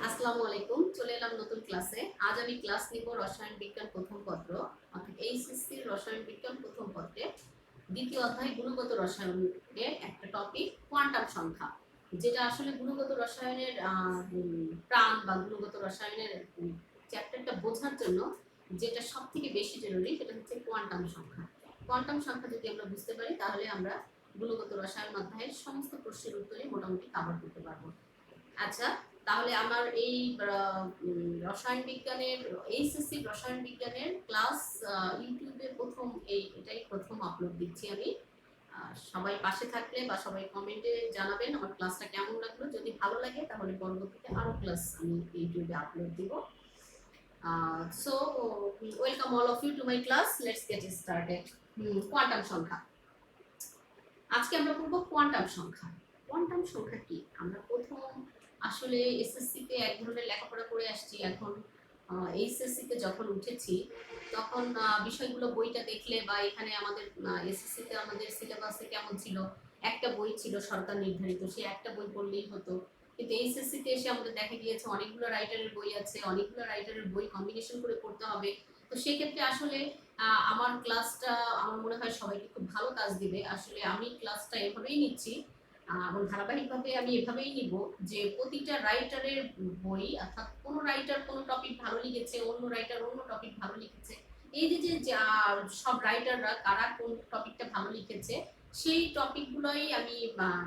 আসসালামু আলাইকুম, চলে এলাম নতুন ক্লাসে। আজ আমি ক্লাস নিব রসায়ন বিজ্ঞান প্রথম পত্র অর্থাৎ এইচএসসি রসায়ন বিজ্ঞান প্রথম পত্রে দ্বিতীয় অধ্যায় গুণগত রসায়নের একটা টপিক কোয়ান্টাম সংখ্যা, যেটা আসলে গুণগত রসায়নের প্রাণ বা গুণগত রসায়নের চ্যাপ্টারটা বোঝার জন্য যেটা সব থেকে বেশি জরুরি সেটা হচ্ছে কোয়ান্টাম সংখ্যা। কোয়ান্টাম সংখ্যা যদি আমরা বুঝতে পারি তাহলে আমরা গুণগত রসায়ন অধ্যায়ের সমস্ত প্রশ্নের উত্তরে মোটামুটি কভার করতে পারবো। আচ্ছা, তাহলে আমার এই রসায়ন বিজ্ঞানের এইচএসসি রসায়ন বিজ্ঞানের ক্লাস ইউটিউবে এটাই প্রথম আপলোড দিচ্ছি আমি। সবাই পাশে থাকলে বা সবাই কমেন্টে জানাবেন আমার ক্লাসটা কেমন লাগলো। যদি ভালো লাগে তাহলে পরবর্তীতে আরো ক্লাস আমি ইউটিউবে আপলোড দিব। So welcome all of you to my class, let's get started. Quantum সংখ্যা, আজকে আমরা পড়বো কোয়ান্টাম সংখ্যা। কোয়ান্টাম সংখ্যা কি? আমরা প্রথম আসলে এসএসসি তে এক ধরনের লেখাপড়া করে আসছি, এখন এইচএসসি তে যখন উঠেছি তখন বিষয়গুলো বইটা দেখলে বা এখানে আমাদের এসএসসি তে আমাদের সিলেবাসে কেমন ছিল, একটা বই ছিল সরকার নির্ধারিত, সেই একটা বই পড়লেই হতো। কিন্তু এইচএসসি তে এসে আমাদের দেখা গিয়েছে অনেকগুলো রাইটারের বই আছে, অনেকগুলো রাইটারের বই কম্বিনেশন করে পড়তে হবে। তো সেক্ষেত্রে আসলে আমার ক্লাসটা আমার মনে হয় সবাইকে খুব ভালো কাজ দিবে। আসলে আমি ক্লাসটা এভাবেই নিচ্ছি এবং ধারাবাহিকভাবে আমি এভাবেই নিব যে প্রতিটা রাইটারের বই, অর্থাৎ কোনো রাইটার কোনো টপিক ভালো লিখেছে, অন্য রাইটার অন্য টপিক ভালো লিখেছে, এই যে সব রাইটাররা কারা কোন টপিকটা ভালো লিখেছে সেই টপিকগুলোই আমি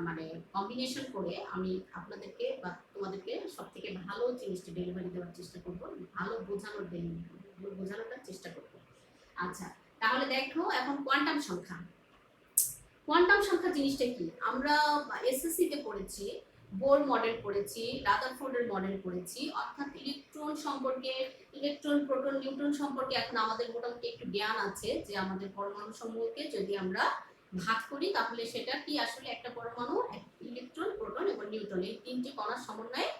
মানে কম্বিনেশন করে আমি আপনাদেরকে বা তোমাদেরকে সব থেকে ভালো জিনিসটা ডেলিভারি দেওয়ার চেষ্টা করব, ভালো বোঝানোর চেষ্টা করব। আচ্ছা, তাহলে দেখো এখন কোয়ান্টাম সংখ্যা। কোয়ান্টাম সংখ্যা জিনিসটা কি? আমরা এসএসসি তে পড়েছি, বোর মডেল পড়েছি, রাদারফোর্ডের মডেল পড়েছি, অর্থাৎ ইলেকট্রন সম্পর্কে, ইলেকট্রন প্রোটন নিউট্রন সম্পর্কে এখন আমাদের মোটামুটি একটু জ্ঞান আছে যে আমাদের পরমাণু সমূহকে যদি আমরা ভাগ করি তাহলে সেটা কি আসলে একটা পরমাণু ইলেকট্রন প্রোটন এবং নিউট্রন এই তিনটি কণার সমন্বয়ে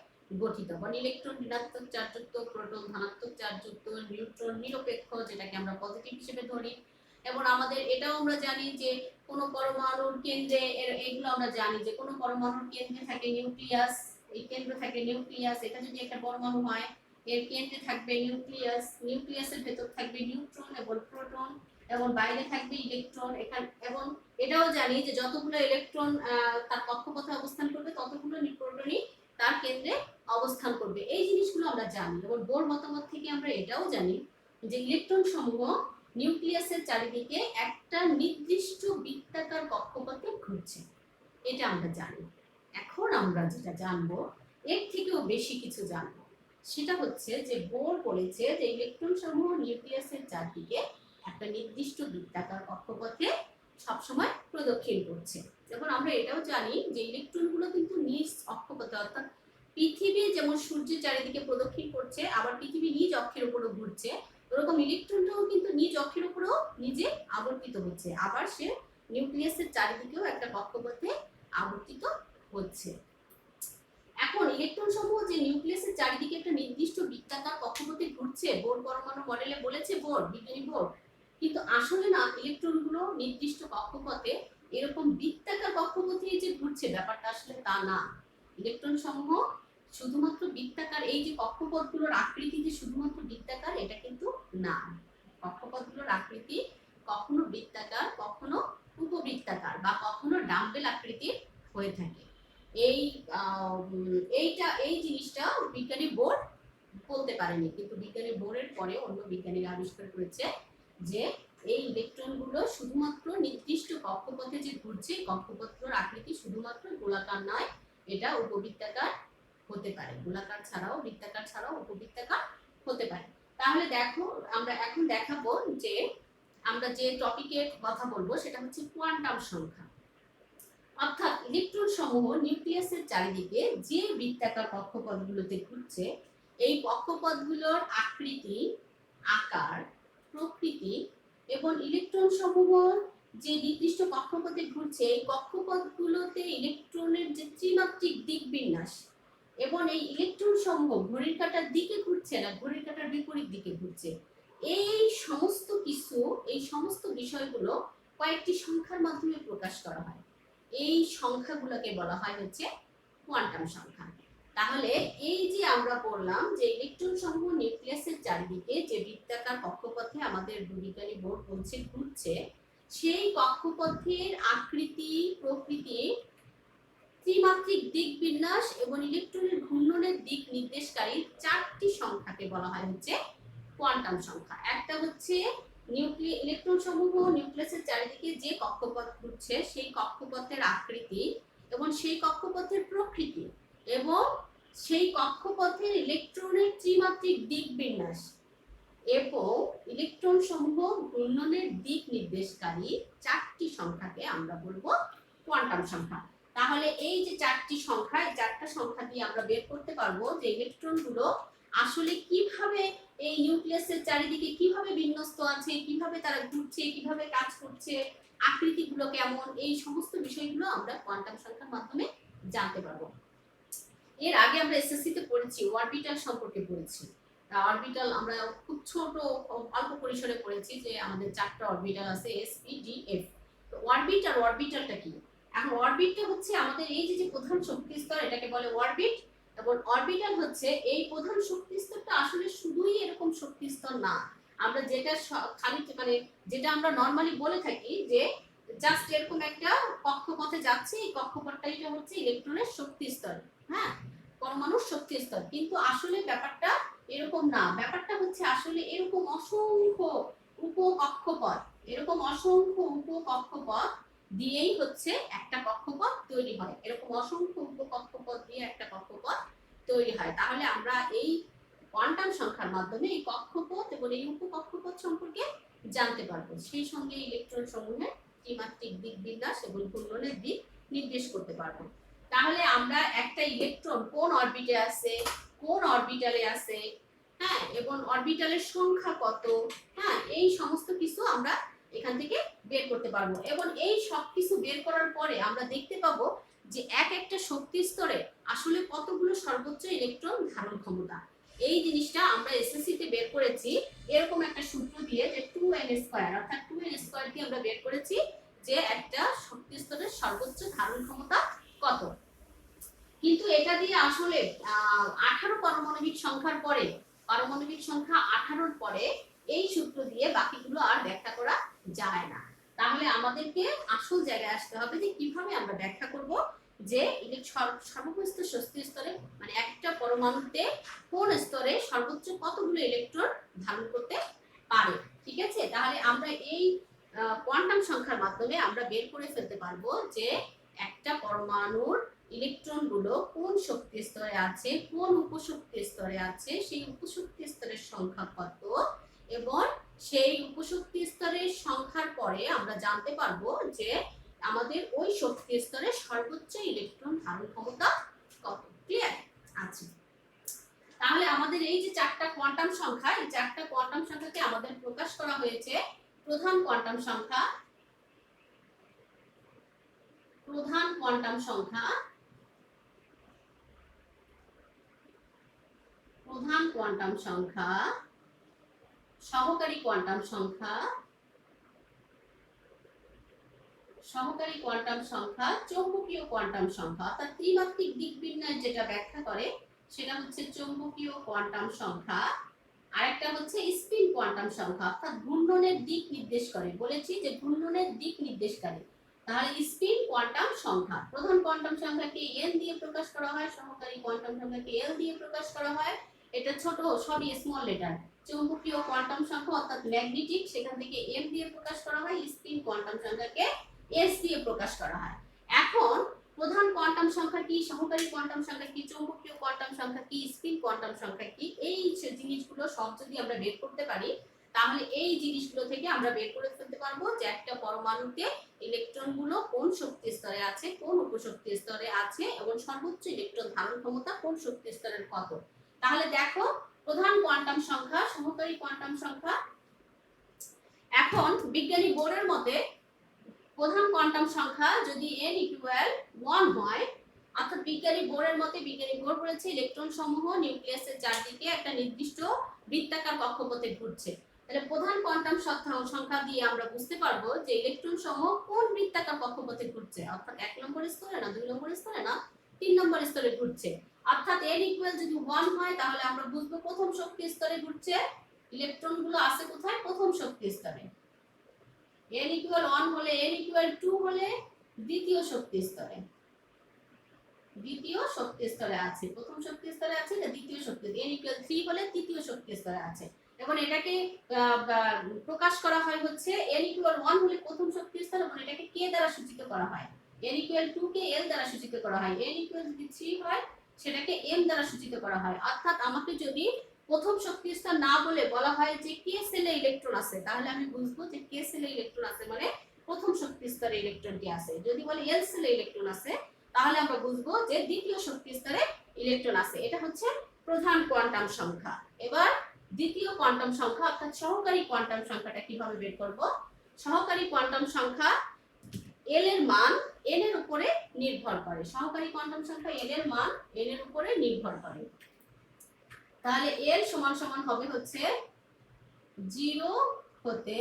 গঠিত। কারণ ইলেকট্রন ঋণাত্মক চার্জযুক্ত, প্রোটন ধনাত্মক চার্জযুক্ত, নিউট্রন নিরপেক্ষ যেটাকে আমরা পজিটিভ হিসেবে ধরি। এবং আমাদের এটাও আমরা জানি যে কোন পরমাণুর কেন্দ্রে, এগুলো আমরা জানি যে কোন পরমাণুর কেন্দ্রে থাকে নিউক্লিয়াস, এই কেন্দ্রে থাকে নিউক্লিয়াস। এটা যদি একটা পরমাণু হয় এর কেন্দ্রে থাকবে নিউক্লিয়াস, নিউক্লিয়াসের ভেতর থাকবে নিউট্রন এবং প্রোটন এবং বাইরে থাকবে ইলেকট্রন। এখানে এবং এটাও জানি যে যতগুলো ইলেকট্রন তার কক্ষপথে অবস্থান করবে ততগুলো প্রোটনই তার কেন্দ্রে অবস্থান করবে। এই জিনিসগুলো আমরা জানি এবং বোর মতামত থেকে আমরা এটাও জানি যে ইলেকট্রন সমূহ নিউক্লিয়াসের চারিদিকে একটা নির্দিষ্ট বৃত্তাকার কক্ষপথে ঘুরছে, এটা আমরা জানি। এখন আমরা যেটা জানবো এর থেকেও বেশি কিছু জানবো, সেটা হচ্ছে যে বোর বলেছে যে ইলেকট্রন সমূহ নিউক্লিয়াসের চারদিকে একটা নির্দিষ্ট বৃত্তাকার কক্ষপথে সবসময় প্রদক্ষিণ করছে। যখন আমরা এটাও জানি যে ইলেকট্রনগুলো কিন্তু নিজ অক্ষপথে, অর্থাৎ পৃথিবী যেমন সূর্যের চারিদিকে প্রদক্ষিণ করছে আবার পৃথিবী নিজ অক্ষের উপরও ঘুরছে, ওরকম ইলেকট্রনটাও কিন্তু নিজ অক্ষের উপরেও নিজে আবর্তিত হচ্ছে, আবার সে নিউক্লিয়াসের চারিদিকেও একটা কক্ষপথে আবর্তিত হচ্ছে। এখন ইলেকট্রন সমূহ যে নিউক্লিয়াসের চারিদিকে একটা নির্দিষ্ট বৃত্তাকার কক্ষপথে ঘুরছে, বোর পরমাণু মডেলে বলেছে বোর, বিজ্ঞানী বোর, কিন্তু আসলে না নির্দিষ্ট কক্ষপথে এরকম বৃত্তাকার কক্ষপথে যে ঘুরছে ব্যাপারটা আসলে তা না। ইলেকট্রন সমূহ শুধুমাত্র বৃত্তাকার, এই যে কক্ষপথগুলোর আকৃতি যে শুধুমাত্র বৃত্তাকার এটা কিন্তু না। কক্ষপথগুলোর আকৃতি কখনো বৃত্তাকার, কখনো উপবৃত্তাকার বা কখনো ডাম্বেল আকৃতির হয়ে থাকে। এই জিনিসটা বিজ্ঞানী বোর বলতে পারেনি, কিন্তু বিজ্ঞানী বোরের পরে অন্য বিজ্ঞানীরা আবিষ্কার করেছে যে এই ইলেকট্রনগুলো শুধুমাত্র নির্দিষ্ট কক্ষপথে যে ঘুরছে, কক্ষপথের আকৃতি শুধুমাত্র গোলাকার নয়, এটা উপবৃত্তাকার হতে পারে, গোলাকার ছাড়াও বৃত্তাকার ছাড়াও উপবৃত্তাকার হতে পারে। তাহলে দেখো আমরা এখন দেখাবো যে আমরা যে টপিকের কথা বলবো সেটা হচ্ছে কোয়ান্টাম সংখ্যা। অর্থাৎ ইলেকট্রন সমূহ নিউক্লিয়াসের চারিদিকে যে বৃত্তাকার কক্ষপথগুলোতে ঘুরছে, এই কক্ষপথগুলোর আকৃতি, আকার, প্রকৃতি এবং ইলেকট্রন সমূহ যে নির্দিষ্ট কক্ষপথে ঘুরছে এই কক্ষপথগুলোতে ইলেকট্রনের যে ত্রিমাত্রিক দিক বিন্যাস এবং এই ইলেকট্রন সমূহ ঘড়ির কাঁটার দিকে ঘুরছে না, ঘড়ির কাঁটার বিপরীত দিকে ঘুরছে, এই সমস্ত কিছু, এই সমস্ত বিষয়গুলো কয়েকটি সংখ্যার মাধ্যমে প্রকাশ করা হয়। এই সংখ্যাগুলোকে বলা হয় হচ্ছে কোয়ান্টাম সংখ্যা। তাহলে এই যে আমরা পড়লাম যে ইলেকট্রন সমূহ নিউক্লিয়াসের চারিদিকে যে বৃত্তাকার কক্ষপথে আমাদের বিজ্ঞানী বোর্ড বলছে ঘুরছে, সেই কক্ষপথের আকৃতি, প্রকৃতি, ত্রিমাত্রিক দিক বিন্যাস এবং ইলেকট্রনের ঘূর্ণনের দিক নির্দেশকারী চারটি সংখ্যাকে বলা হয় হচ্ছে কোয়ান্টাম সংখ্যা। একটা হচ্ছে ইলেকট্রন সমূহ নিউক্লিয়াসের চারিদিকে যে কক্ষপথ ঘুরছে সেই কক্ষপথের আকৃতি এবং সেই কক্ষপথের প্রকৃতি এবং সেই কক্ষপথের ইলেকট্রনের ত্রিমাত্রিক দিক বিন্যাস এবং ইলেকট্রন সমূহ ঘূর্ণনের দিক নির্দেশকারী চারটি সংখ্যাকে আমরা বলবো কোয়ান্টাম সংখ্যা। তাহলে এই যে চারটি সংখ্যা, এই চারটা সংখ্যা দিয়ে আমরা বের করতে পারবো যে ইলেকট্রন গুলো আসলে কিভাবে এই নিউক্লিয়াসের চারিদিকে কিভাবে বিন্যস্ত আছে, কিভাবে তারা ঘুরছে, কিভাবে কাজ করছে, আকৃতিগুলো কেমন, এই সমস্ত বিষয়গুলো আমরা কোয়ান্টাম সংখ্যার মাধ্যমে জানতে পারবো। এর আগে আমরা এসএসসি তে পড়েছি, অরবিটাল সম্পর্কে পড়েছি। অরবিটাল আমরা খুব ছোট অল্প পরিসরে পড়েছি যে আমাদের চারটা অরবিটাল আছে এস পি ডি এফ। তো অরবিটালটা কি? এখন অরবিটটা হচ্ছে আমাদের এই যে প্রধান শক্তি স্তর, এটাকে বলে অরবিট। এবং অরবিটাল হচ্ছে এই প্রধান শক্তি স্তরটা আসলে শুধুই এরকম শক্তি স্তর না, আমরা যেটা খালি মানে যেটা আমরা নরমালি বলে থাকি যে জাস্ট এরকম একটা কক্ষপথে যাচ্ছে, এই কক্ষপথটাই হচ্ছে ইলেকট্রনের শক্তি স্তর, হ্যাঁ, পরমাণুর শক্তি স্তর। কিন্তু আসলে ব্যাপারটা এরকম না, ব্যাপারটা হচ্ছে আসলে এরকম অসংখ্য উপকক্ষপথ, এরকম অসংখ্য উপকক্ষপথ দিয়েই হচ্ছে একটা কক্ষপথ তৈরি হয়, এরকম অসংখ্য উপকক্ষপথ দিয়ে একটা কক্ষপথ তৈরি হয়। তাহলে আমরা এই কোয়ান্টাম সংখ্যার মাধ্যমে এই কক্ষপথ এবং এই উপকক্ষপথ সম্পর্কে জানতে পারবো, সেই সঙ্গে ইলেকট্রন সমূহের ত্রিমাত্রিক দিক বিন্যাস এবং ঘূর্ণনের দিক নির্দেশ করতে পারবো। তাহলে আমরা একটা ইলেকট্রন কোন অরবিটে আছে, কোন অরবিটালে আছে, হ্যাঁ, এবং অরবিটালের সংখ্যা কত, হ্যাঁ, এই সমস্ত কিছু আমরা এখান থেকে বের করতে পারবো। এবং এই সব কিছু বের করার পরে আমরা দেখতে পাবো যে এক একটা শক্তি স্তরে আসলে কতগুলো সর্বোচ্চ ইলেকট্রন ধারণ ক্ষমতা। এই জিনিসটা আমরা এসএসসি তে বের করেছি এরকম একটা সূত্র দিয়ে যে 2n² অর্থাৎ 2n² দিয়ে আমরা বের করেছি যে একটা শক্তি স্তরের সর্বোচ্চ ধারণ ক্ষমতা কত। কিন্তু এটা দিয়ে আসলে 18 পারমাণবিক সংখ্যার পরে, পারমাণবিক সংখ্যা 18 পরে এই সূত্র দিয়ে বাকিগুলো আর ব্যাখ্যা করা যায় না। তাহলে আমাদেরকে আসল জায়গায় আসতে হবে যে কিভাবে আমরা ব্যাখ্যা করব যে সর্বোচ্চ শক্তি স্তরে মানে একটা পরমাণুতে কোন স্তরে সর্বোচ্চ কতগুলো ইলেকট্রন ধারণ করতে পারে। ঠিক আছে, তাহলে আমরা এই কোয়ান্টাম সংখ্যার মাধ্যমে আমরা বের করে ফেলতে পারবো যে একটা পরমাণুর ইলেকট্রনগুলো কোন শক্তি স্তরে আছে, কোন উপশক্তি স্তরে আছে, সেই উপশক্তি স্তরের সংখ্যা কত, এবং সেই উপশক্তি স্তরের সংখ্যার পরে আমরা জানতে পারবো যে আমাদের ওই শক্তি স্তরে সর্বোচ্চ ইলেকট্রন ধারণ ক্ষমতা কত। ক্লিয়ার আছে? তাহলে আমাদের এই যে চারটা কোয়ান্টাম সংখ্যা, এই চারটা কোয়ান্টাম সংখ্যাকে আমাদের প্রকাশ করা হয়েছে প্রধান কোয়ান্টাম সংখ্যা, প্রধান কোয়ান্টাম সংখ্যা, প্রধান কোয়ান্টাম সংখ্যা, সহকারী কোয়ান্টাম সংখ্যা, সহকারী কোয়ান্টাম সংখ্যা, চৌম্বকীয় কোয়ান্টাম সংখ্যা। অর্থাৎ ত্রিমাত্রিক দিক বিন্যাস যেটা ব্যাখ্যা করে সেটা হচ্ছে চৌম্বকীয় কোয়ান্টাম সংখ্যা। আরেকটা হচ্ছে স্পিন কোয়ান্টাম সংখ্যা, অর্থাৎ ঘূর্ণনের দিক নির্দেশ করে, বলেছি যে ঘূর্ণনের দিক নির্দেশকারী। তাহলে স্পিন কোয়ান্টাম সংখ্যা, প্রধান কোয়ান্টাম সংখ্যাকে n দিয়ে প্রকাশ করা হয়, সহকারী কোয়ান্টাম সংখ্যাকে l দিয়ে প্রকাশ করা হয়, এটা ছোট সবই স্মল লেটার। চৌম্বকীয় কোয়ান্টাম সংখ্যা অর্থাৎ ম্যাগনেটিক, সেখান থেকে m দিয়ে প্রকাশ করা হয়, স্পিন কোয়ান্টাম সংখ্যাকে s দিয়ে প্রকাশ করা হয়। এখন প্রধান কোয়ান্টাম সংখ্যা কি, সহকারী কোয়ান্টাম সংখ্যা কি, চৌম্বকীয় কোয়ান্টাম সংখ্যা কি, স্পিন কোয়ান্টাম সংখ্যা কি, এই জিনিসগুলো সব যদি আমরা বের করতে পারি তাহলে এই জিনিসগুলো থেকে আমরা বের করে ফেলতে পারবো যে একটা পরমাণুতে ইলেকট্রনগুলো কোন শক্তি স্তরে আছে, কোন উপশক্তি স্তরে আছে, এবং সর্বোচ্চ ইলেকট্রন ধারণ ক্ষমতা কোন শক্তি স্তরের কত। তাহলে দেখো প্রধান কোয়ান্টাম সংখ্যা, সহকারী কোয়ান্টাম সংখ্যা। এখন বিজ্ঞানী বোর্ডের মতে প্রধান কোয়ান্টাম সংখ্যা যদি n = 1 হয়, অর্থাৎ বিজ্ঞানী বোর্ডের মতে, বিজ্ঞানী বোর্ড বলেছে ইলেকট্রন সমূহ নিউক্লিয়াসের চারদিকে একটা নির্দিষ্ট বৃত্তাকার কক্ষপথে ঘুরছে। তাহলে প্রধান কোয়ান্টাম সংখ্যা দিয়ে আমরা বুঝতে পারবো যে ইলেকট্রন সমূহ কোন বৃত্তাকার কক্ষপথে ঘুরছে, অর্থাৎ 1 নম্বর স্তরে না, 2 নম্বর স্তরে না, 3 নম্বর স্তরে ঘুরছে। অর্থাৎ n ইকুয়াল যদি 1 হয় তাহলে আমরা বুঝবো প্রথম শক্তি স্তরে ঘুরছে, ইলেকট্রনগুলো আছে কোথায়, প্রথম শক্তি স্তরে। n ইকুয়াল 1 হলে, n ইকুয়াল 2 হলে দ্বিতীয় শক্তি স্তরে, দ্বিতীয় শক্তি স্তরে আছে, প্রথম শক্তি স্তরে আছে না দ্বিতীয় শক্তি, n ইকুয়াল 3 হলে তৃতীয় শক্তি স্তরে আছে। এখন এটাকে প্রকাশ করা হয় হচ্ছে n ইকুয়াল 1 হলে প্রথম শক্তি স্তর, এবং এটাকে k দ্বারা সূচিত করা হয়। n ইকুয়াল 2 কে l দ্বারা সূচিত করা হয়, n ইকুয়াল যদি 3 হয় সেটাকে m দ্বারা সূচিত করা হয়। অর্থাৎ আমাকে যদি প্রথম শক্তি স্তর না বলে বলা হয় যে k সেলে ইলেকট্রন আছে, তাহলে আমি বুঝবো যে k সেলে ইলেকট্রন আছে মানে প্রথম শক্তি স্তরে ইলেকট্রনটি আছে। যদি বলে l সেলে ইলেকট্রন আছে তাহলে আমরা বুঝবো যে দ্বিতীয় শক্তি স্তরে ইলেকট্রন আছে। এটা হচ্ছে প্রধান কোয়ান্টাম সংখ্যা। এবার দ্বিতীয় কোয়ান্টাম সংখ্যা অর্থাৎ সহকারী কোয়ান্টাম সংখ্যাটা কিভাবে বের করব? সহকারী কোয়ান্টাম সংখ্যা l এর মান n এর উপরে নির্ভর করে। সহকারী কোয়ান্টাম সংখ্যা l এর মান n এর উপরে নির্ভর করে। তাহলে l সমান সমান হবে হচ্ছে 0 হতে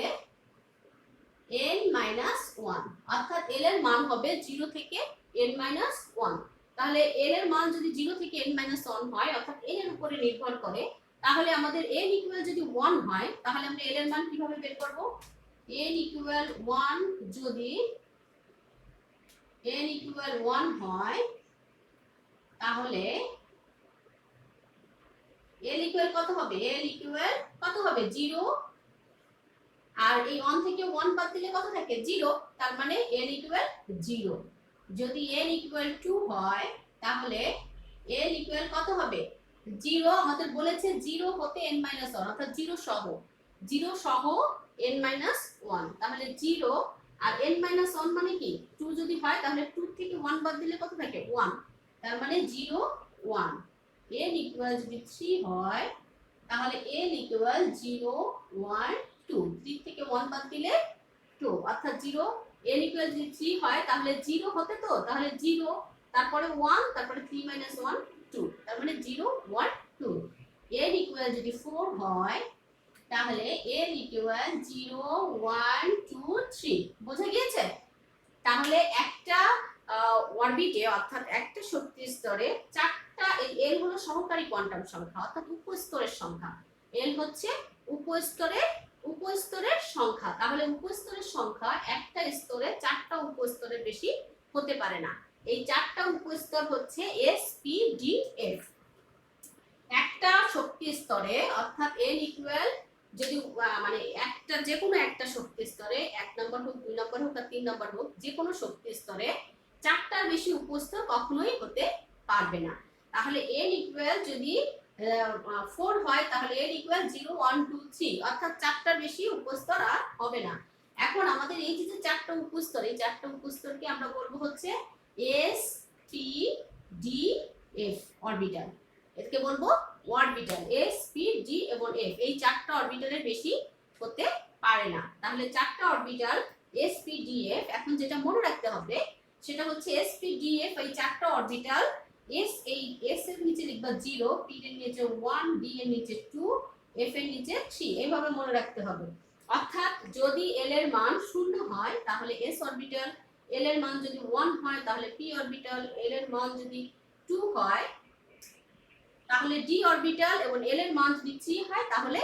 n মাইনাস 1, অর্থাৎ l এর মান হবে 0 থেকে n মাইনাস 1। তাহলে l এর মান যদি 0 থেকে n মাইনাস 1 হয় অর্থাৎ n এর উপরে নির্ভর করে, তাহলে আমাদের n ইকুয়াল যদি 1 হয় তাহলে আমরা l এর মান কিভাবে বের করব? n ইকুয়াল 1 যদি n ইকুয়াল 1 হয় তাহলে l ইকুয়াল কত হবে? l ইকুয়াল কত হবে? 0, আর এই 1 থেকে 1 বাদ দিলে কত থাকে? 0, তার মানে n ইকুয়াল 0। যদি n ইকুয়াল 2 হয় তাহলে n ইকুয়াল কত হবে? 0, আমাদের বলেছে 0 হতে n মাইনাস 1 অর্থাৎ 0 সহ, 0 সহ n মাইনাস 1, তাহলে 0 আর n মাইনাস 1 মানে কি? 2 যদি হয় তাহলে 2 থেকে 1 বাদ দিলে কত থাকে? 1, তার মানে 0 1। n ইকুয়াল যদি 3 হয় তাহলে n ইকুয়াল 0 1 2, 3 থেকে 1 বাদ দিলে 2, অর্থাৎ 0। n ইকুয়াল যদি 3 হয় তাহলে 0 হতে তো, তাহলে 0 তারপরে 1 তারপরে 3 মাইনাস 1 2, তার মানে 0 1 2। n ইকুয়াল যদি 4 হয় তাহলে n ইকুয়াল 0 1 2 3। বোঝা গিয়েছে? তাহলে একটা অরবিটে অর্থাৎ একটা শক্তি স্তরে চারটা, l হলো সহকারী কোয়ান্টাম সংখ্যা অর্থাৎ উপস্তরের সংখ্যা, l হচ্ছে উপস্তরের সংখ্যা। তাহলে উপস্তরের সংখ্যা একটা স্তরে চারটা উপস্তরের বেশি হতে পারে না। এই চারটা উপস্তর হচ্ছে s p d f। একটা শক্তি স্তরে অর্থাৎ n ইকুয়াল যদি মানে একটা যে কোনো একটা শক্তি স্তরে 1 নম্বর হোক 2 নম্বর হোক আর 3 নম্বর হোক, যে কোনো শক্তি স্তরে চারটার বেশি উপস্তর কখনোই হতে পারবে না। তাহলে n ইকুয়াল যদি 4 হয় তাহলে n ইকুয়াল 0 1 2 3, অর্থাৎ চারটার বেশি উপস্তর আর হবে না। এখন আমাদের এই যে চারটা উপস্তর, এই চারটা উপস্তরকে আমরা বলবো হচ্ছে s p d f orbital. এটাকে বলবো অরবিটাল s p d এবং f। এই চারটা অরবিটালের বেশি হতে পারে না। তাহলে চারটা orbital s p d f। এখন যেটা মনে রাখতে হবে সেটা হচ্ছে s p d f এই চারটা অরবিটাল s, এই s এর নিচে লিখবা 0, p এর নিচে 1, d এর নিচে 2, f এর নিচে 3, এইভাবে মনে রাখতে হবে। অর্থাৎ যদি l এর মান 0 হয় তাহলে s অরবিটাল, l এর মান যদি 1 হয় তাহলে p অরবিটাল, l এর মান যদি 2 হয় তাহলে d অরবিটাল, এবং l এর মান যদি 3 হয় তাহলে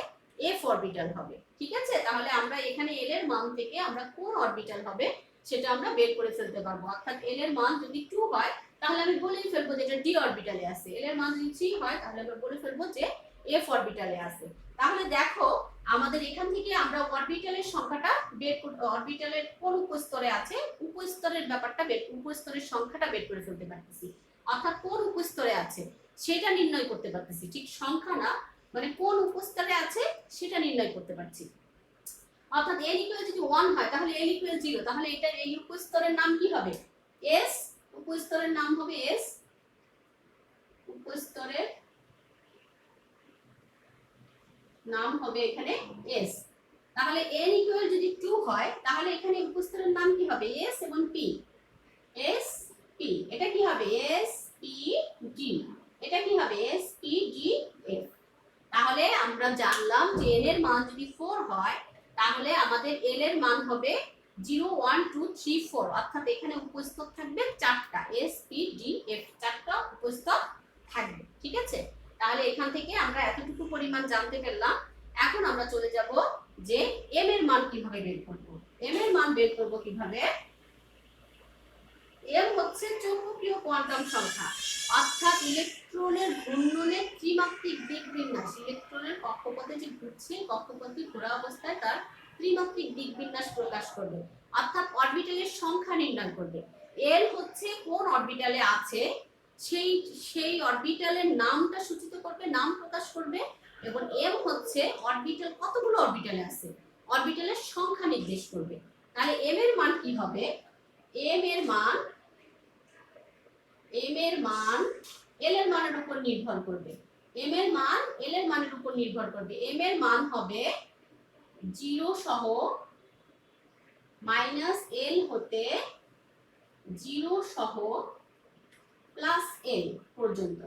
f অরবিটাল হবে। ঠিক আছে? তাহলে আমরা এখানে l এর মান থেকে আমরা কোন অরবিটাল হবে সেটা আমরা বের করে ফেলতে পারবো। অর্থাৎ l এর মান যদি 2 হয় তাহলে আমি বলেই ফেলবো যে এটা d অরবিটালে আছে, l এর মান যদি 3 হয় তাহলে আমরা বলে ফেলবো যে f অরবিটালে আছে। তাহলে দেখো আমাদের এখান থেকে আমরা অরবিটালের সংখ্যাটা বের করতে, অরবিটালের কোন উপস্তরে আছে উপস্তরের ব্যাপারটা উপস্তরের সংখ্যাটা বের করে ফেলতে পারতেছি। অর্থাৎ কোন উপস্তরে আছে সেটা নির্ণয় করতে পারতেছি, ঠিক সংখ্যা না, মানে কোন উপস্তরে আছে সেটা নির্ণয় করতে পারছি। অর্থাৎ n ইকুয়াল যদি 1 হয় তাহলে l ইকুয়াল 0, তাহলে এটা এই উপস্তরের নাম কি হবে? s। উপস্তরের নাম হবে s, উপস্তরের নাম হবে এখানে s। তাহলে n ইকুয়াল যদি 2 হয় তাহলে এখানে উপস্তরের নাম কি হবে? s এবং p, s p। এটা কি হবে? s p d। এটা কি হবে? s p d f। তাহলে আমরা জানলাম যে n এর মান যদি 4 হয় তাহলে আমাদের l এর মান হবে 0 1 2 3 4, অর্থাৎ এখানে উপস্তর থাকবে চারটা s p d f, চারটা উপস্তর থাকবে। ঠিক আছে, তাহলে এখান থেকে আমরা এতটুকু পরিমাণ জানতে পারলাম। এখন আমরা চলে যাব যে এম এর মান কিভাবে বের করব। এম এর মান বের করব কিভাবে? এম হচ্ছে চৌম্বকীয় কোয়ান্টাম সংখ্যা, অর্থাৎ ইলেকট্রনের ঘূর্ণনের ত্রিমাত্রিক দিক বিন্যাস। ইলেকট্রনের কক্ষপথে যে ঘুরছে, কক্ষপথে ঘোরা অবস্থায় তার ত্রিমাত্রিক দিক বিন্যাস প্রকাশ করবে, অর্থাৎ অরবিটালের সংখ্যা নির্ণয় করবে। এল হচ্ছে কোন অরবিটালে আছে সেই সেই অরবিটালের নামটা সূচিত করবে, নাম প্রকাশ করবে। এবং এম হচ্ছে অরবিটাল, কতগুলো অরবিটালে আছে অরবিটালের সংখ্যা নির্দেশ করবে। তাহলে এম এর মান কি হবে? এম এর মান এল এর মানের উপর নির্ভর করবে। এম এর মান এল এর মানের উপর নির্ভর করবে। এম এর মান হবে 0 সহ মাইনাস এল হতে 0 সহ প্লাস এল পর্যন্ত,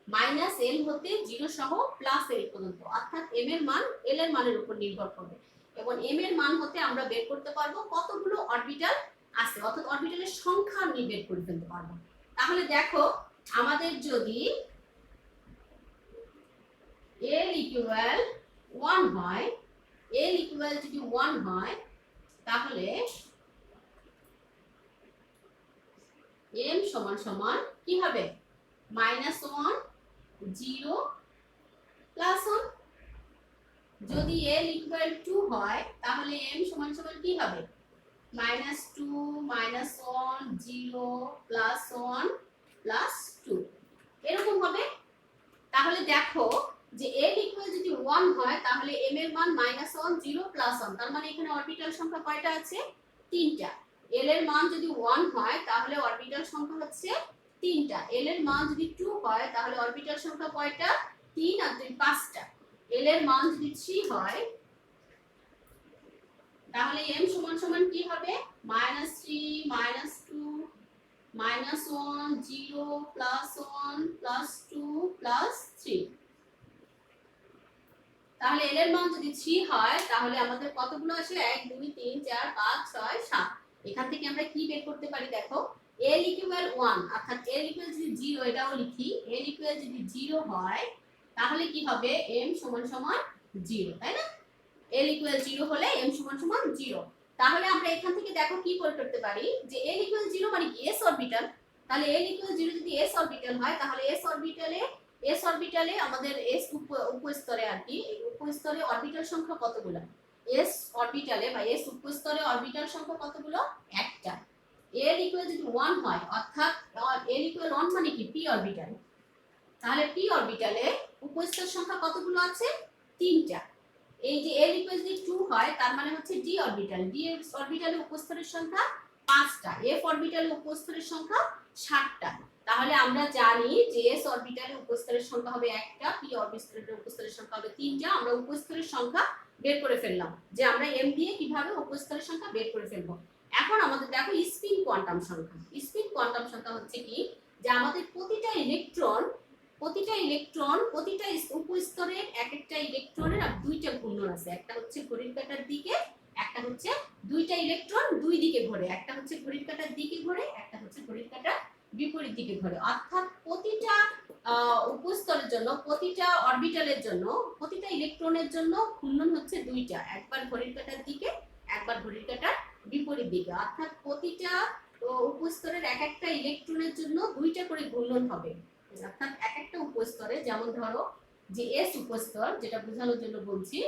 মাইনাস এল হতে 0 সহ প্লাস এল পর্যন্ত, অর্থাৎ এম এর মান এল এর মানের উপর নির্ভর করবে। এবং এম এর মান হতে আমরা বের করতে পারবো কতগুলো অরবিটাল আছে, অর্থাৎ অরবিটালের সংখ্যা আমি বের করে ফেলতে পারবো। তাহলে দেখো, আমাদের যদি L ইকুয়াল 1 হয়, L ইকুয়াল যদি 1 হয়, তাহলে M সমান সমান কি হবে? -1 0 প্লাস 1। যদি L ইকুয়াল 2 হয়, তাহলে M সমান সমান কি হবে? -2 -1 0 প্লাস 1 প্লাস 2 এরকম হবে। তাহলে দেখো যে L ইকুয়াল যদি 1 হয়, তাহলে M এর মান -1 0 প্লাস 1, তার মানে এখানে অরবিটাল সংখ্যা কয়টা আছে? 3টা। L এর মান যদি 1 হয়, তাহলে অরবিটাল সংখ্যা হচ্ছে 3টা। L এর মান যদি 2 হয়, তাহলে অরবিটাল সংখ্যা কয়টা? 3 আর 2 5টা। L এর মান যদি 3 হয়, তাহলে M সমান সমান কি হবে? -3 -2 -1 0 প্লাস 1 প্লাস 2 প্লাস 3। তাহলে L এর মান যদি 3 হয়, তাহলে আমাদের কতগুলো আসে? 1 2 3 4 5 6 7। এখান থেকে আমরা কি বের করতে পারি? দেখো, L ইকুয়াল 1, অর্থাৎ L ইকুয়াল যদি 0, এটাও লিখি। L ইকুয়াল যদি 0 হয়, তাহলে কি হবে? M সমান সমান 0, তাই না? L ইকুয়াল 0 হলে M সমান সমান 0। তাহলে আমরা এখান থেকে দেখো কি করে করতে পারি যে L ইকুয়াল 0 মানে কি? s orbital. তাহলে L ইকুয়াল 0 যদি s অরবিটাল হয়, তাহলে s অরবিটালে আমাদের s উপস্তরে আর কি, এই উপস্তরে অরবিটাল সংখ্যা কতগুলো? s অরবিটালে বা s উপস্তরে অরবিটাল সংখ্যা কতগুলো? একটা। L ইকুয়াল যদি 1 হয়, অর্থাৎ L ইকুয়াল 1 মানে কি? p orbital. তাহলে p অরবিটালে উপস্তর সংখ্যা কতগুলো আছে? 3টা। এই যে L ইকুয়াল যদি 2 হয়, তার মানে হচ্ছে d অরবিটাল। d অরবিটালে উপস্তরের সংখ্যা 5টা। f অরবিটালে উপস্তরের সংখ্যা 7টা। তাহলে আমরা জানি যে s অরবিটালে উপস্তরের সংখ্যা হবে 1টা, p অরবিটালে উপস্তরের সংখ্যা হবে 3টা। আমরা উপস্তরের সংখ্যা বের করে ফেললাম, যে আমরা m দিয়ে কিভাবে উপস্তরের সংখ্যা বের করে ফেলবো। এখন আমাদের দেখো স্পিন কোয়ান্টাম সংখ্যা। স্পিন কোয়ান্টাম সংখ্যা হচ্ছে কি, যে আমাদের প্রতিটা ইলেকট্রন প্রতিটা উপস্তরের এক একটা ইলেকট্রনের আর দুইটা ঘূর্ণন আছে। একটা হচ্ছে ঘড়ির কাঁটার দিকে, একটা হচ্ছে দুইটা ইলেকট্রন দুই দিকে ঘোরে, একটা হচ্ছে ঘড়ির কাঁটার দিকে ঘোরে, একটা হচ্ছে ঘড়ির কাঁটার বিপরীত দিকে ঘোরে। অর্থাৎ প্রতিটা উপস্তরের জন্য, প্রতিটা অরবিটালের জন্য, প্রতিটা ইলেকট্রনের জন্য ঘূর্ণন হচ্ছে দুইটা, একবার ঘড়ির কাঁটার দিকে, একবার ঘড়ির কাঁটার বিপরীত দিকে। অর্থাৎ প্রতিটা উপস্তরের এক একটা ইলেকট্রনের জন্য দুইটা করে ঘূর্ণন হবে। অর্থাৎ এক একটা উপস্তরে, যেমন ধরো যে s উপস্তর, যেটা বোঝানোর জন্য বলছি,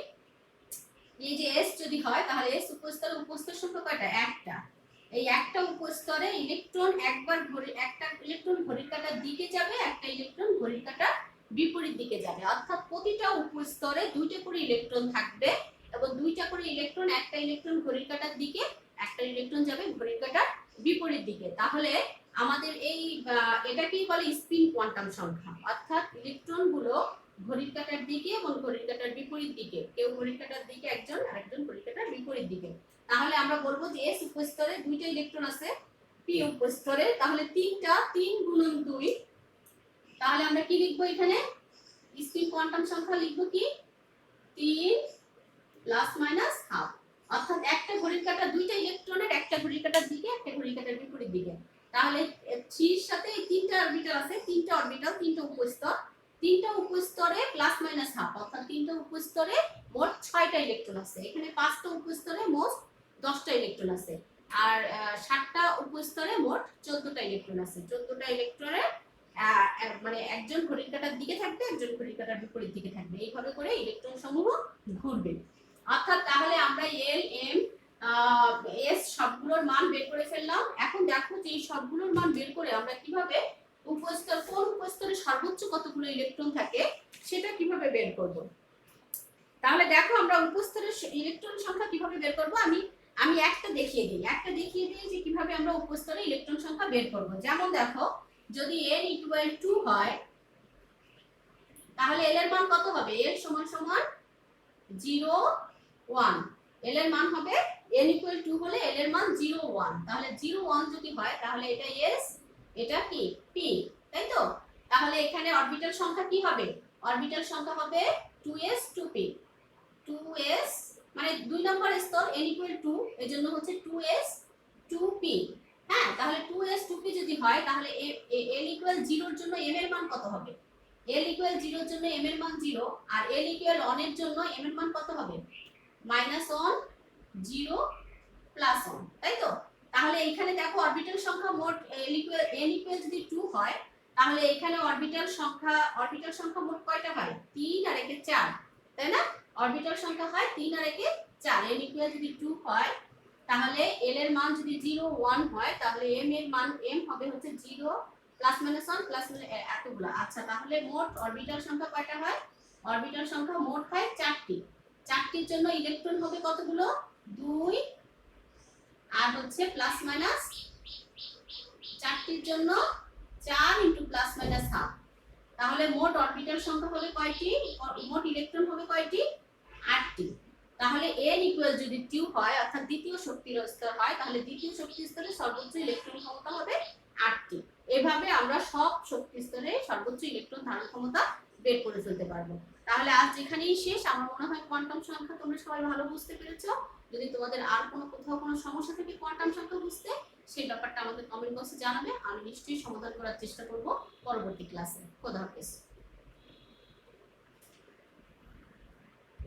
এই যে s যদি হয়, তাহলে s উপস্তরে উপস্তর সংখ্যা কয়টা? একটা। এই একটা উপস্তরে ইলেকট্রন একটা ইলেকট্রন ঘড়ির কাঁটার দিকে যাবে, একটা ইলেকট্রন ঘড়ির কাঁটার বিপরীত দিকে যাবে। অর্থাৎ প্রতিটা উপস্তরে দুইটা করে ইলেকট্রন থাকবে, এবং দুইটা করে ইলেকট্রন, একটা ইলেকট্রন ঘড়ির কাঁটার দিকে, একটা ইলেকট্রন যাবে ঘড়ির কাঁটার বিপরীত দিকে। তাহলে আমাদের এই এটাকেই বলে স্পিন কোয়ান্টাম সংখ্যা। অর্থাৎ ইলেকট্রনগুলো ঘড়ির কাঁটার দিকে এবং ঘড়ির কাঁটার বিপরীত দিকে, কেউ ঘড়ির কাঁটার দিকে একজন, আরেকজন ঘড়ির কাঁটার বিপরীত দিকে। তাহলে আমরা বলবো যে s উপস্তরে দুইটা ইলেকট্রন আছে, p উপস্তরে তাহলে 3টা, 3 গুণন 2। তাহলে আমরা কি লিখবো এখানে? স্পিন কোয়ান্টাম সংখ্যা লিখবো কি? 3 প্লাস মাইনাস হাফ। অর্থাৎ একটা ঘড়ির কাঁটা, দুইটা ইলেকট্রনের, একটা ঘড়ির কাঁটার দিকে, একটা ঘড়ির কাঁটার বিপরীত দিকে। তাহলে 3 এর সাথে তিনটা অরবিটাল আছে, তিনটা অরবিটাল, তিনটা উপস্তর, তিনটা উপস্তরে প্লাস মাইনাস হাফ, অর্থাৎ তিনটা উপস্তরে মোট 6টা ইলেকট্রন আছে। এখানে 5টা উপস্তরে মোট 10টা ইলেকট্রন আছে, আর 7টা উপস্তরে মোট 14টা ইলেকট্রন আছে। 14টা ইলেকট্রনে মানে একজন ঘড়ির কাঁটার দিকে থাকবে, একজন ঘড়ির কাঁটার বিপরীত দিকে থাকবে, এইভাবে করে ইলেকট্রন সমূহ ঘুরবে। অর্থাৎ তাহলে আমরা এল এম এস সবগুলোর মান বের করে ফেললাম। এখন দেখো যে এই সবগুলোর মান বের করে আমরা কিভাবে উপস্তর, কোন উপস্তরে সর্বোচ্চ কতগুলো ইলেকট্রন থাকে সেটা কিভাবে বের করব। তাহলে দেখো আমরা উপস্তরের ইলেকট্রন সংখ্যা কিভাবে বের করব, আমি একটা দেখিয়ে দিই যে কিভাবে আমরা উপস্তরে ইলেকট্রন সংখ্যা বের করব। যেমন দেখো, যদি n = 2 হয় তাহলে l এর মান কত হবে? l সমান সমান 0 1, l এর মান হবে n = 2 হলে l এর মান 0 1, তাহলে 0 1 যদি হয় তাহলে এটা s, এটা কি p, তাই তো? তাহলে এখানে অরবিটাল সংখ্যা কি হবে? অরবিটাল সংখ্যা হবে 2s 2p, 2s মানে 2 নম্বর স্তর, n = 2, এজন্য হচ্ছে 2s 2p। হ্যাঁ, তাহলে 2s 2p যদি হয় তাহলে l = 0 এর জন্য m এর মান কত হবে? l = 0 এর জন্য m এর মান 0, আর l = 1 এর জন্য m এর মান কত হবে? -1 0 +1, তাই তো? তাহলে এখানে দেখো অরবিটাল সংখ্যা মোট n = যদি 2 হয় তাহলে এখানে অরবিটাল সংখ্যা মোট কয়টা হয়? 3 আর একে 4, তাই না? অরবিটাল সংখ্যা হয় 3 আর একে 4। n = যদি 2 হয় তাহলে l এর মান যদি 0 1 হয় তাহলে m এর মান m হবে হচ্ছে 0 +-1 প্লাস এতগুলো। আচ্ছা, তাহলে মোট অরবিটাল সংখ্যা কয়টা হয়? অরবিটাল সংখ্যা মোট হয় 4টি। 4টির জন্য ইলেকট্রন হবে কতগুলো? 2, আর হচ্ছে প্লাস মাইনাস 4টির জন্য 4 × +-1/2। তাহলে মোট অরবিটাল সংখ্যা হবে কয়টি? মোট ইলেকট্রন হবে কয়টি? 8টি। তাহলে n = যদি 2 হয় অর্থাৎ দ্বিতীয় শক্তির স্তর হয় তাহলে দ্বিতীয় শক্তি স্তরে সর্বোচ্চ ইলেকট্রন ক্ষমতা হবে 8টি। এভাবে আমরা সব শক্তি স্তরে সর্বোচ্চ ইলেকট্রন ধারণ ক্ষমতা বের করে ফেলতে পারবো। তাহলে আজ এখানেই শেষ। আমার মনে হয় কোয়ান্টাম সংখ্যা তোমরা সবাই ভালো বুঝতে পেরেছো। যদি তোমাদের আর কোথাও কোনো সমস্যা থাকে কোয়ান্টাম সংখ্যা বুঝতে, সেই ব্যাপারটা আমাদের কমেন্ট বক্সে জানাবে, আমি নিশ্চয়ই সমাধান করার চেষ্টা করব পরবর্তী ক্লাসে। খোদা হাফেজ।